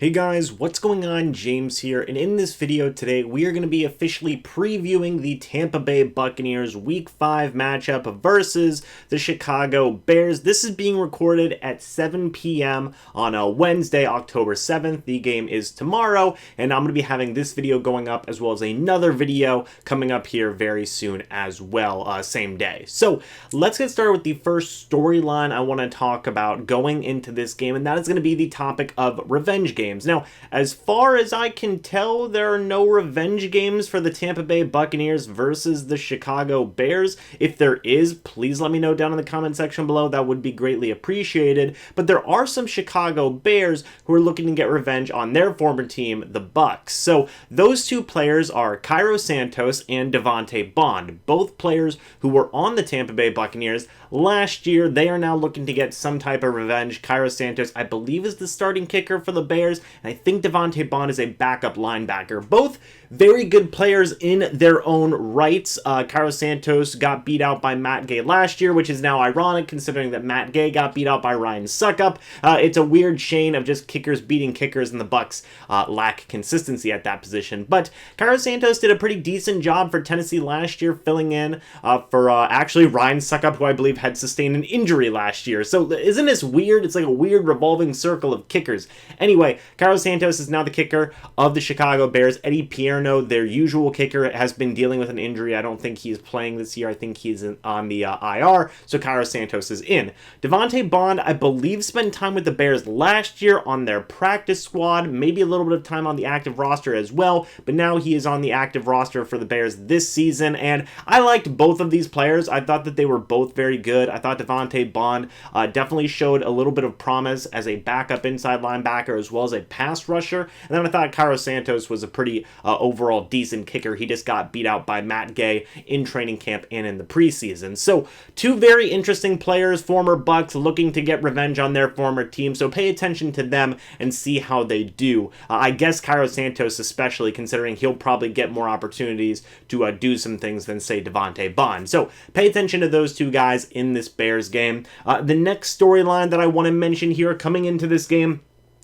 Hey guys, what's going on? James here, and in this video today, we are going to be officially previewing the Tampa Bay Buccaneers Week 5 matchup versus the Chicago Bears. This is being recorded at 7 p.m. on a Wednesday, October 7th. The game is tomorrow, and I'm going to be having this video going up as well as another video coming up here very soon as well, same day. So let's get started with the first storyline I want to talk about going into this game, and that is going to be the topic of revenge games. Now, as far as I can tell, there are no revenge games for the Tampa Bay Buccaneers versus the Chicago Bears. If there is, please let me know down in the comment section below. That would be greatly appreciated. But there are some Chicago Bears who are looking to get revenge on their former team, the Bucs. So those two players are Cairo Santos and Devontae Bond, both players who were on the Tampa Bay Buccaneers last year. They are now looking to get some type of revenge. Cairo Santos, I believe, is the starting kicker for the Bears, and I think Devontae Bond is a backup linebacker. Both very good players in their own rights. Cairo Santos got beat out by Matt Gay last year, which is now ironic considering that Matt Gay got beat out by Ryan Suckup. It's a weird chain of just kickers beating kickers, and the Bucs lack consistency at that position. But Cairo Santos did a pretty decent job for Tennessee last year, filling in for actually Ryan Suckup, who I believe had sustained an injury last year. So isn't this weird? It's like a weird revolving circle of kickers. Anyway, Cairo Santos is now the kicker of the Chicago Bears. Eddie Pierno, their usual kicker, has been dealing with an injury. I don't think he is playing this year. I think he's on the IR, so Cairo Santos is in. Devontae Bond, I believe, spent time with the Bears last year on their practice squad, maybe a little bit of time on the active roster as well, but now he is on the active roster for the Bears this season, and I liked both of these players. I thought that they were both very good. I thought Devontae Bond definitely showed a little bit of promise as a backup inside linebacker as well as a pass rusher, and then I thought Cairo Santos was a pretty overall decent kicker. He just got beat out by Matt Gay in training camp and in the preseason. So two very interesting players, former Bucs, looking to get revenge on their former team, so pay attention to them and see how they do. I guess Cairo Santos especially, considering he'll probably get more opportunities to do some things than, say, Devontae Bond. So pay attention to those two guys in this Bears game. The next storyline that I want to mention here coming into this game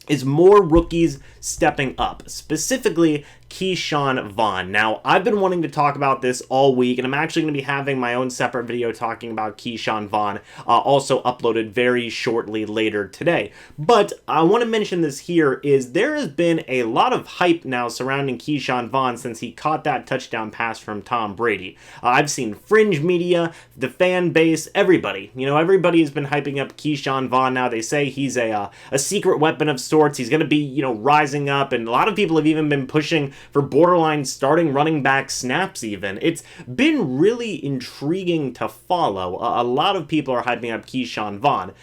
is more rookies stepping up, specifically Keyshawn Vaughn. Now, I've been wanting to talk about this all week, and I'm actually going to be having my own separate video talking about Keyshawn Vaughn, also uploaded very shortly later today. But I want to mention this here is there has been a lot of hype now surrounding Keyshawn Vaughn since he caught that touchdown pass from Tom Brady. I've seen fringe media, the fan base, everybody. Everybody has been hyping up Keyshawn Vaughn now. They say he's a secret weapon of sorts. He's going to be, rising up, and a lot of people have even been pushing for borderline starting running back snaps even. It's been really intriguing to follow. A lot of people are hyping up Keyshawn Vaughn.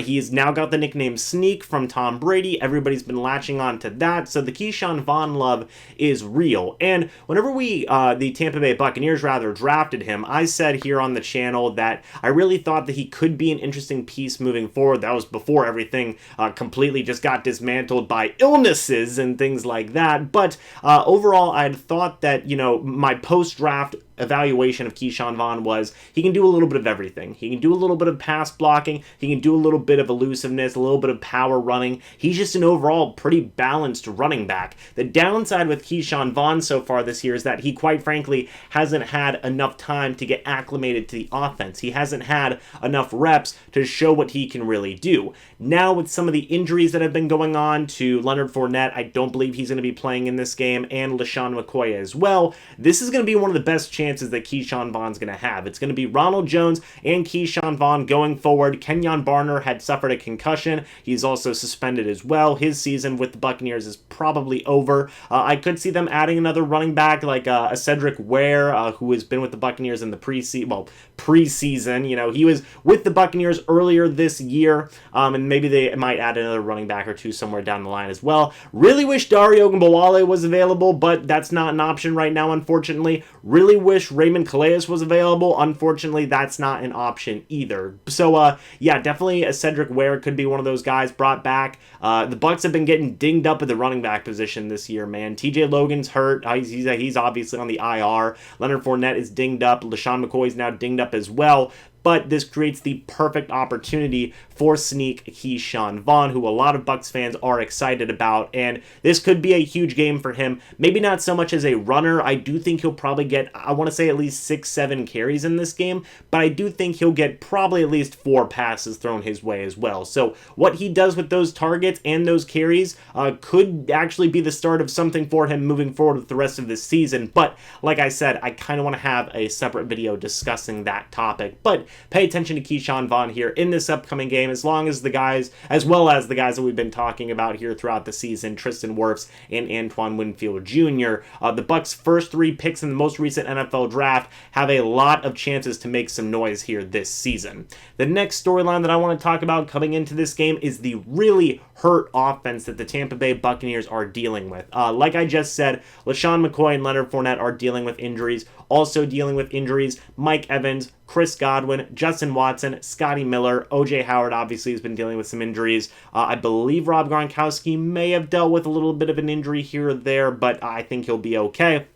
He's now got the nickname Sneak from Tom Brady. Everybody's been latching on to that, so the Keyshawn Vaughn love is real. And whenever the Tampa Bay Buccaneers drafted him, I said here on the channel that I really thought that he could be an interesting piece moving forward. That was before everything completely just got dismantled by illnesses and things like that. But overall, I had thought that, my post-draft evaluation of Keyshawn Vaughn was he can do a little bit of everything. He can do a little bit of pass blocking. He can do a little bit of elusiveness, a little bit of power running. He's just an overall pretty balanced running back. The downside with Keyshawn Vaughn so far this year is that he, quite frankly, hasn't had enough time to get acclimated to the offense. He hasn't had enough reps to show what he can really do. Now, with some of the injuries that have been going on to Leonard Fournette, I don't believe he's going to be playing in this game, and LeSean McCoy as well. This is going to be one of the best chances that Keyshawn Vaughn's going to have. It's going to be Ronald Jones and Keyshawn Vaughn going forward. Kenyon Barner had suffered a concussion. He's also suspended as well. His season with the Buccaneers is probably over. I could see them adding another running back like a Cedric Ware, who has been with the Buccaneers in the preseason. He was with the Buccaneers earlier this year, and maybe they might add another running back or two somewhere down the line as well. Really wish Dario Ogunbowale was available, but that's not an option right now, unfortunately. Really wish Raymond Calais was available. Unfortunately, that's not an option either. So, yeah, definitely a Cedric Ware could be one of those guys brought back. The Bucs have been getting dinged up at the running back position this year, man. TJ Logan's hurt. He's obviously on the IR. Leonard Fournette is dinged up. LeSean McCoy is now dinged up as well. but this creates the perfect opportunity for sneak Keyshawn Vaughn, who a lot of Bucs fans are excited about, and this could be a huge game for him. Maybe not so much as a runner. I do think he'll probably get, I want to say, at least 6-7 carries in this game, but I do think he'll get probably at least 4 passes thrown his way as well. So what he does with those targets and those carries could actually be the start of something for him moving forward with the rest of this season. But like I said, I kind of want to have a separate video discussing that topic. But pay attention to Keyshawn Vaughn here in this upcoming game, as well as the guys that we've been talking about here throughout the season, Tristan Wirfs and Antoine Winfield Jr. The Bucs' first 3 picks in the most recent NFL draft have a lot of chances to make some noise here this season. The next storyline that I want to talk about coming into this game is the really hurt offense that the Tampa Bay Buccaneers are dealing with. Like I just said, LeSean McCoy and Leonard Fournette are dealing with injuries. Also dealing with injuries, Mike Evans, Chris Godwin, Justin Watson, Scotty Miller, O.J. Howard obviously has been dealing with some injuries. I believe Rob Gronkowski may have dealt with a little bit of an injury here or there, but I think he'll be okay,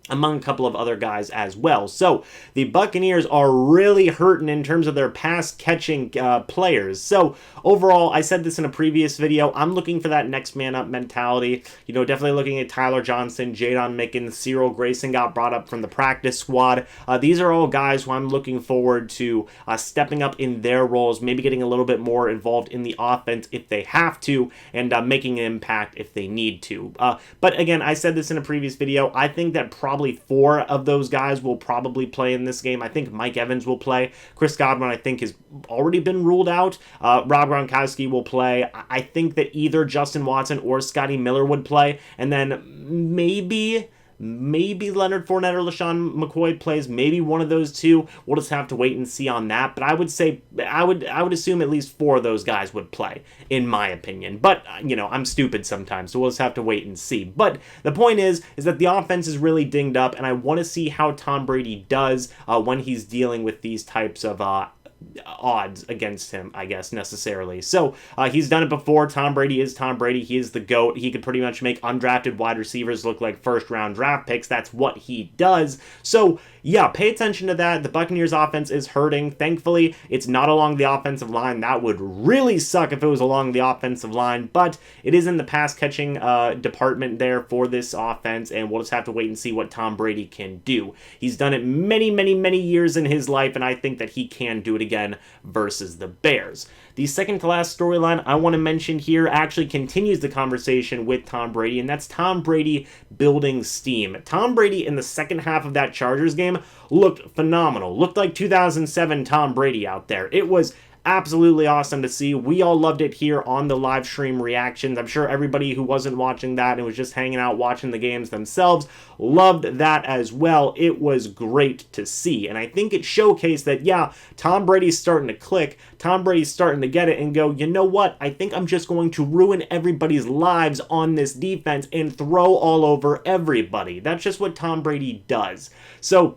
among a couple of other guys as well. So the Buccaneers are really hurting in terms of their pass-catching players. So overall, I said this in a previous video, I'm looking for that next man up mentality. You know, definitely looking at Tyler Johnson, Jadon Mickens, Cyril Grayson got brought up from the practice squad. These are all guys who I'm looking forward to stepping up in their roles, maybe getting a little bit more involved in the offense if they have to, and making an impact if they need to. But again, I said this in a previous video, I think that probably 4 of those guys will probably play in this game. I think Mike Evans will play. Chris Godwin, I think, has already been ruled out. Rob Gronkowski will play. I think that either Justin Watson or Scotty Miller would play. And then maybe Leonard Fournette or LeSean McCoy plays. Maybe one of those two. We'll just have to wait and see on that. But I would say, I would assume at least 4 of those guys would play, in my opinion. But, you know, I'm stupid sometimes, so we'll just have to wait and see. But the point is that the offense is really dinged up, and I want to see how Tom Brady does when he's dealing with these types of odds against him, I guess, necessarily. So he's done it before. Tom Brady is Tom Brady. He is the GOAT. He could pretty much make undrafted wide receivers look like first-round draft picks. That's what he does. So yeah, pay attention to that. The Buccaneers offense is hurting. Thankfully, it's not along the offensive line. That would really suck if it was along the offensive line, but it is in the pass-catching department there for this offense, and we'll just have to wait and see what Tom Brady can do. He's done it many, many, many years in his life, and I think that he can do it again versus the Bears. The second to last storyline I want to mention here actually continues the conversation with Tom Brady, and that's Tom Brady building steam. Tom Brady in the second half of that Chargers game looked phenomenal. Looked like 2007 Tom Brady out there. It was absolutely awesome to see. We all loved it here on the live stream reactions. I'm sure everybody who wasn't watching that and was just hanging out watching the games themselves loved that as well. It was great to see, and I think it showcased that, yeah, Tom Brady's starting to click. Tom Brady's starting to get it and go, you know what? I think I'm just going to ruin everybody's lives on this defense and throw all over everybody. That's just what Tom Brady does. So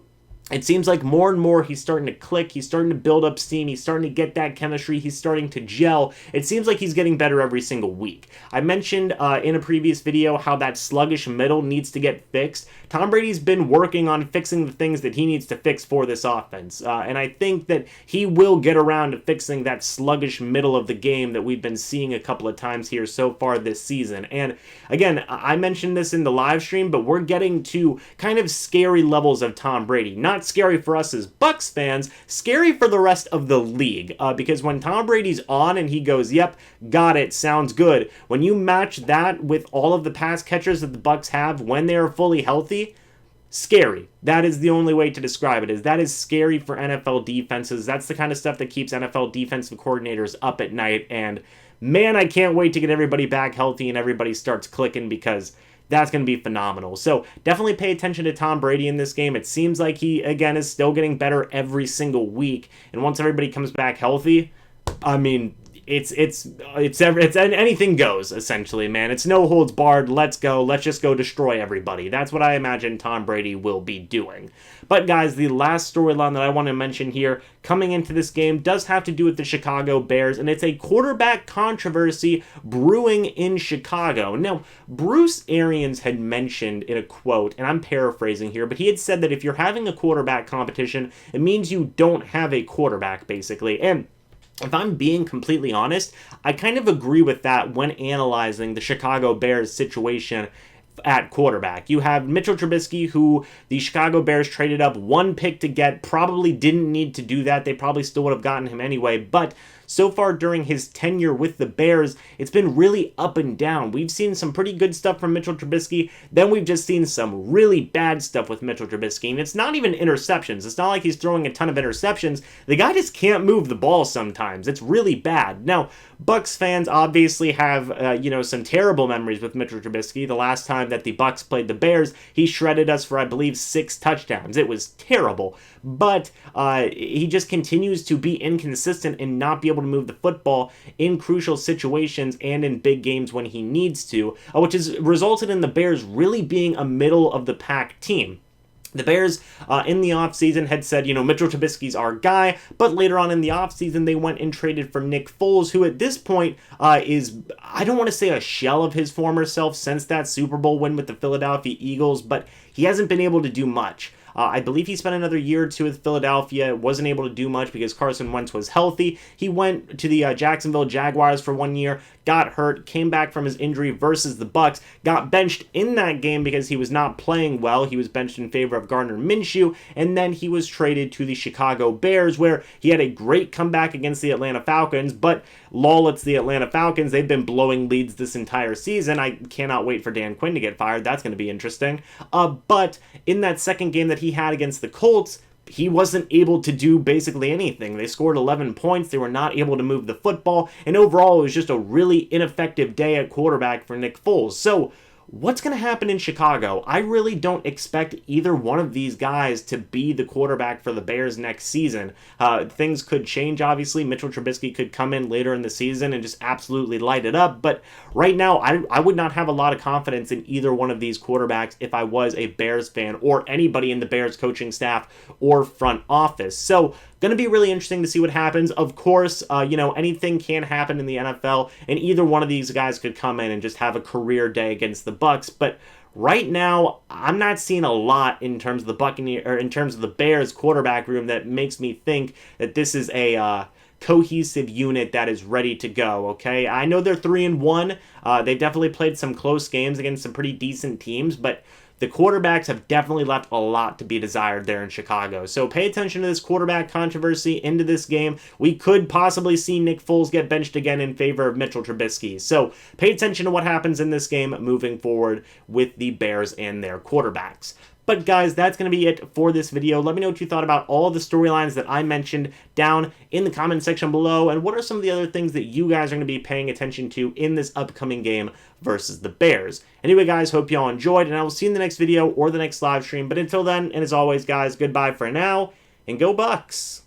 it seems like more and more he's starting to click, he's starting to build up steam, he's starting to get that chemistry, he's starting to gel. It seems like he's getting better every single week. I mentioned in a previous video how that sluggish middle needs to get fixed. Tom Brady's been working on fixing the things that he needs to fix for this offense, and I think that he will get around to fixing that sluggish middle of the game that we've been seeing a couple of times here so far this season. And again, I mentioned this in the live stream, but we're getting to kind of scary levels of Tom Brady. Not scary for us as Bucs fans, scary for the rest of the league, because when Tom Brady's on and he goes, yep, got it, sounds good, when you match that with all of the pass catchers that the Bucs have when they are fully healthy, scary. That is the only way to describe it, is that is scary for NFL defenses. That's the kind of stuff that keeps NFL defensive coordinators up at night, and man, I can't wait to get everybody back healthy and everybody starts clicking, because that's going to be phenomenal. So definitely pay attention to Tom Brady in this game. It seems like he, again, is still getting better every single week. And once everybody comes back healthy, I mean, it's anything goes, essentially, man. It's no holds barred. Let's go. Let's just go destroy everybody. That's what I imagine Tom Brady will be doing. But guys, the last storyline that I want to mention here coming into this game does have to do with the Chicago Bears, and it's a quarterback controversy brewing in Chicago. Now, Bruce Arians had mentioned in a quote, and I'm paraphrasing here, but he had said that if you're having a quarterback competition, it means you don't have a quarterback, basically. And if I'm being completely honest, I kind of agree with that when analyzing the Chicago Bears situation at quarterback. You have Mitchell Trubisky, who the Chicago Bears traded up one pick to get, probably didn't need to do that. They probably still would have gotten him anyway, but so far during his tenure with the Bears, it's been really up and down. We've seen some pretty good stuff from Mitchell Trubisky, then we've just seen some really bad stuff with Mitchell Trubisky, and it's not even interceptions. It's not like he's throwing a ton of interceptions. The guy just can't move the ball sometimes. It's really bad. Now, Bucs fans obviously have, some terrible memories with Mitchell Trubisky. The last time that the Bucs played the Bears, he shredded us for, I believe, 6 touchdowns. It was terrible, but he just continues to be inconsistent and not be able to move the football in crucial situations and in big games when he needs to, which has resulted in the Bears really being a middle-of-the-pack team. The Bears in the offseason had said, Mitchell Trubisky's our guy, but later on in the offseason, they went and traded for Nick Foles, who at this point is, I don't want to say a shell of his former self since that Super Bowl win with the Philadelphia Eagles, but he hasn't been able to do much. I believe he spent another year or two with Philadelphia, wasn't able to do much because Carson Wentz was healthy. He went to the Jacksonville Jaguars for 1 year, got hurt, came back from his injury versus the Bucs, got benched in that game because he was not playing well. He was benched in favor of Gardner Minshew, and then he was traded to the Chicago Bears, where he had a great comeback against the Atlanta Falcons, but lol, it's the Atlanta Falcons. They've been blowing leads this entire season. I cannot wait for Dan Quinn to get fired. That's going to be interesting. But in that second game that he had against the Colts, he wasn't able to do basically anything. They scored 11 points. They were not able to move the football. And overall, it was just a really ineffective day at quarterback for Nick Foles. So what's going to happen in Chicago? I really don't expect either one of these guys to be the quarterback for the Bears next season. Things could change, obviously. Mitchell Trubisky could come in later in the season and just absolutely light it up. But right now, I would not have a lot of confidence in either one of these quarterbacks if I was a Bears fan or anybody in the Bears coaching staff or front office. So going to be really interesting to see what happens. Of course, anything can happen in the NFL, and either one of these guys could come in and just have a career day against the Bucs. But right now, I'm not seeing a lot in terms of the Buccaneers or in terms of the Bears quarterback room that makes me think that this is a cohesive unit that is ready to go. Okay, I know they're 3-1. They definitely played some close games against some pretty decent teams, but the quarterbacks have definitely left a lot to be desired there in Chicago. So pay attention to this quarterback controversy into this game. We could possibly see Nick Foles get benched again in favor of Mitchell Trubisky. So pay attention to what happens in this game moving forward with the Bears and their quarterbacks. But guys, that's going to be it for this video. Let me know what you thought about all of the storylines that I mentioned down in the comment section below, and what are some of the other things that you guys are going to be paying attention to in this upcoming game versus the Bears. Anyway, guys, hope you all enjoyed, and I will see you in the next video or the next live stream. But until then, and as always, guys, goodbye for now, and go Bucs!